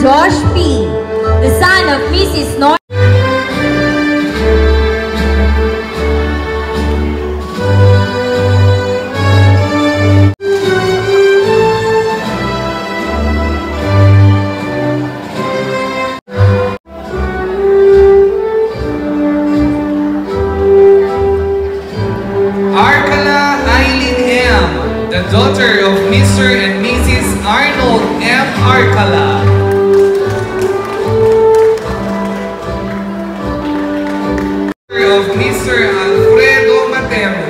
Josh P., the son of Mrs. Nor. Arcala Eileen M., the daughter of Mr. and Mrs. Arnold M. Arcala. Of Mr. Alfredo Matemo.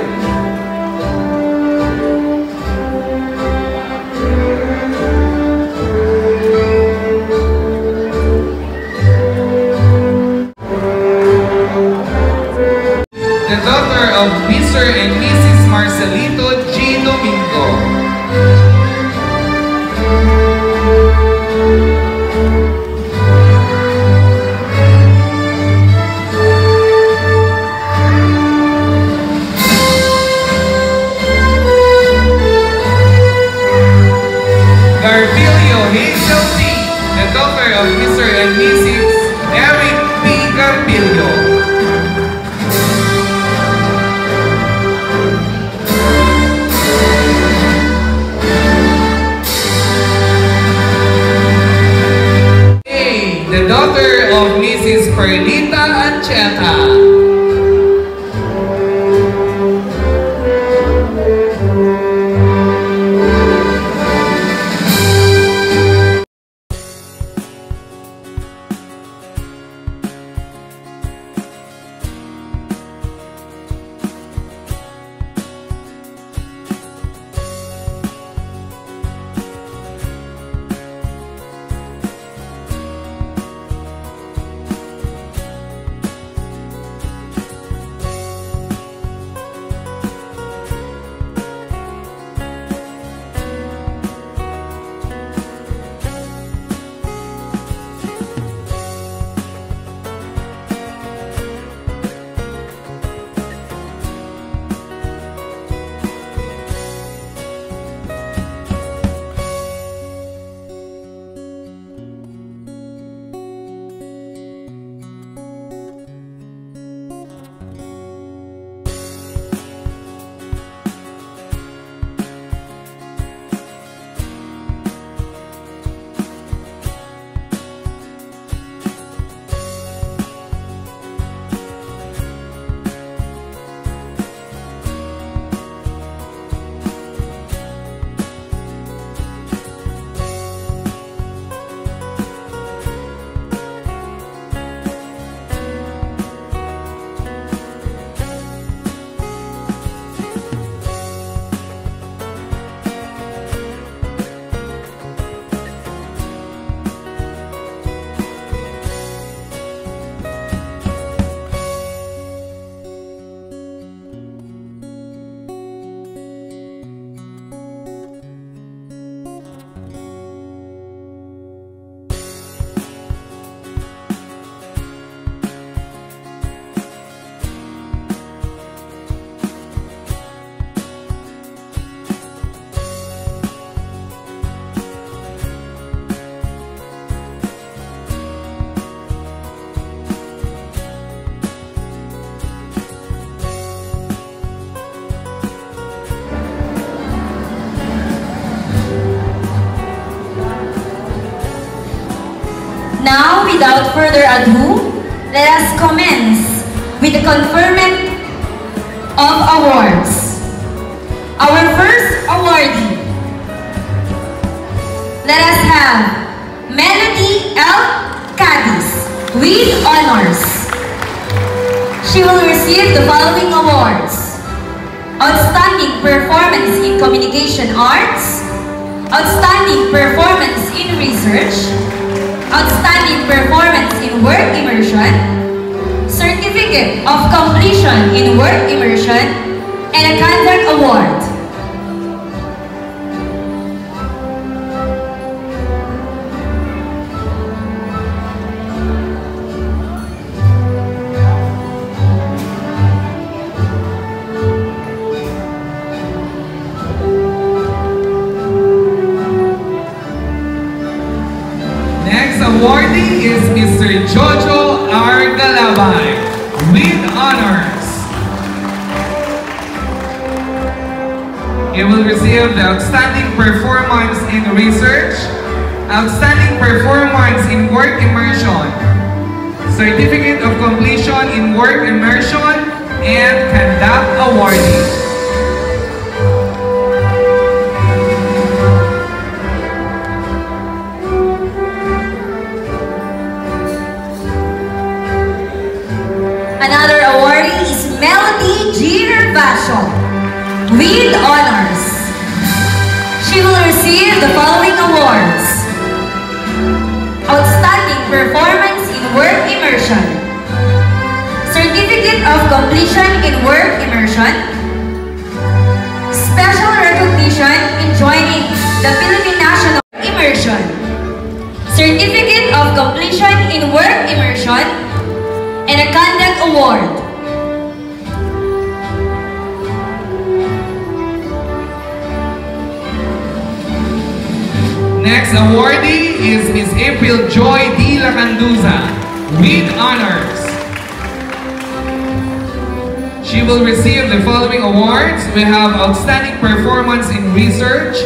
The daughter of Mr. and Mrs. Marcelito G. Domingo. Garbilio Hazel T., the daughter of Mr. and Mrs. Eric P. Garbilio. The daughter of Mrs. Perlita Ancheta. Now, without further ado, let us commence with the conferment of awards. Our first awardee, let us have Melody L. Cadiz with honors. She will receive the following awards: Outstanding Performance in Communication Arts, Outstanding Performance in Research, Outstanding Performance in Work Immersion, Certificate of Completion in Work Immersion, and a Conduct Award. Next awardee is Mr. Jojo Argalabay with honors. He will receive the Outstanding Performance in Research, Outstanding Performance in Work Immersion, Certificate of Completion in Work Immersion, and Conduct Awardee. Another awardee is Melody G. Hervasio with honors. She will receive the following awards: Outstanding Performance in Work Immersion, Certificate of Completion in Work Immersion, Special Recognition in joining the Philippine National Immersion, Certificate of Completion in Work Immersion, and a Conduct Award. Next awardee is Miss April Joy D. Lacanduza with honors. She will receive the following awards. We have Outstanding Performance in Research,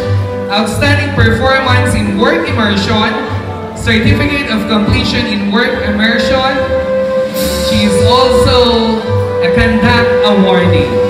Outstanding Performance in Work Immersion, Certificate of Completion in Work Immersion. She is also a Conduct Awardee.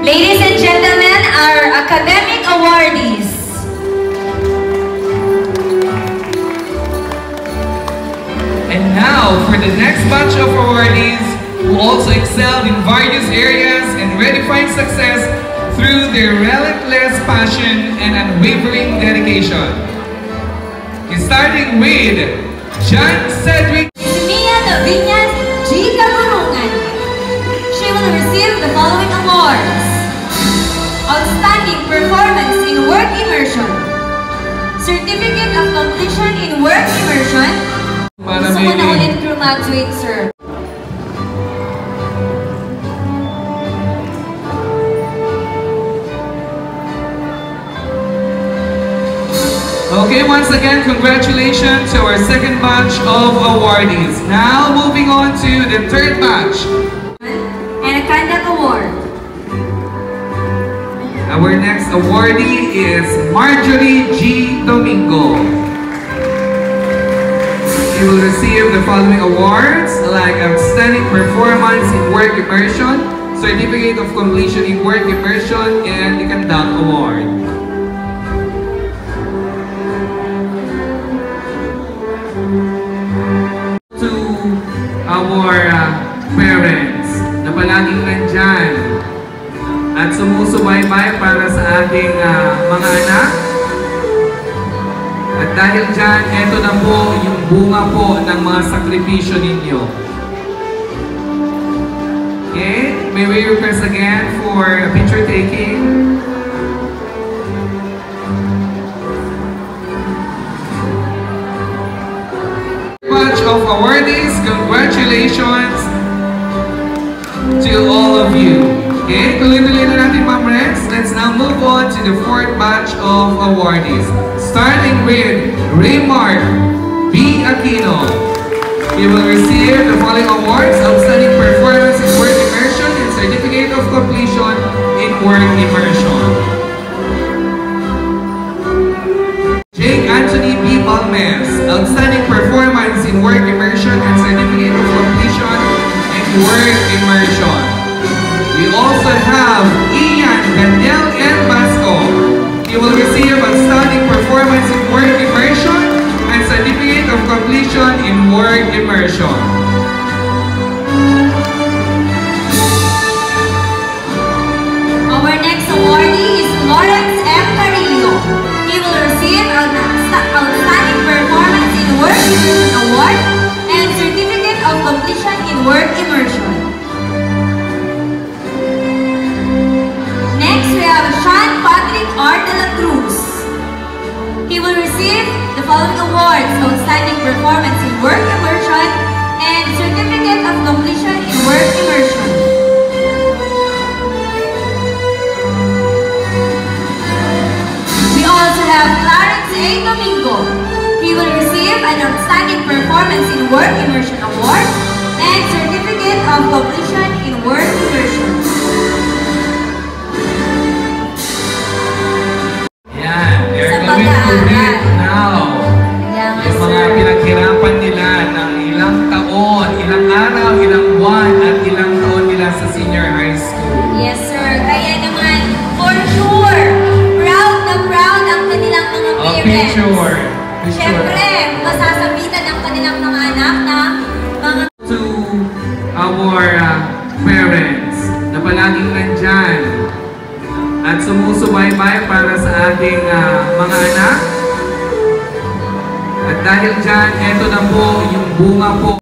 Ladies and gentlemen, our academic awardees. And now for the next batch of awardees who also excelled in various areas and redefined success through their relentless passion and unwavering dedication. Starting with John Cedric Mia Davinas G. Kagurungan. She will receive the following awards: Outstanding Performance in Work Immersion, Certificate of Completion in Work Immersion. Gusto ko na ulit graduate, sir. Okay, once again, congratulations to our second batch of awardees. Now, moving on to the third batch. And a Conduct Award. Our next awardee is Marjorie G. Domingo. She will receive the following awards like Outstanding Performance in Work Immersion, Certificate of Completion in Work Immersion, and the Conduct Award. To our parents na palaging nandyan at sumusubaybay para sa ating mga anak. At dahil dyan, eto na po yung bunga po ng mga sakripisyo ninyo. Okay? May we request again for a picture taking? Bunch of awardees, congratulations to all of you. Okay, tuloy-tuloy na natin, Ma'am Rex. Let's now move on to the fourth batch of awardees. Starting with Raymar B. Aquino. He will receive the following awards: Outstanding Performance in Work Immersion and Certificate of Completion in Work Immersion. Jake Anthony B. Balmes, Outstanding Performance in Work Immersion and Certificate of Completion in Work Immersion. We also have Ian Daniel N. Basco. He will receive Outstanding Performance in Work Immersion and Certificate of Completion in Work Immersion. Our next awardee is Lawrence M. Carillo. Immersion Award and Certificate of Completion in Work Immersion. Next, we have Sean Patrick R. de la Cruz. He will receive the following awards: Outstanding Performance in Work Immersion and Certificate of Completion in Work Immersion. We also have Clarence A. Domingo. He will receive an Outstanding Performance in Work Immersion Award and Certificate of Completion in Work Immersion. Yan, they're Sa going to pag-aaral. read now. Yeah, Yung mga sir. pinaghirapan nila ng ilang taon, ilang araw, ilang buwan, at ilang taon nila sa senior high school. Yes, sir. Kaya naman, for sure, proud na proud ang kanilang mga parents. Picture. Siyempre, masasabitan ang kanilang mga anak na mga... To our parents na palaging nandyan at sumusubaybay para sa ating mga anak. At dahil dyan, eto na po yung bunga po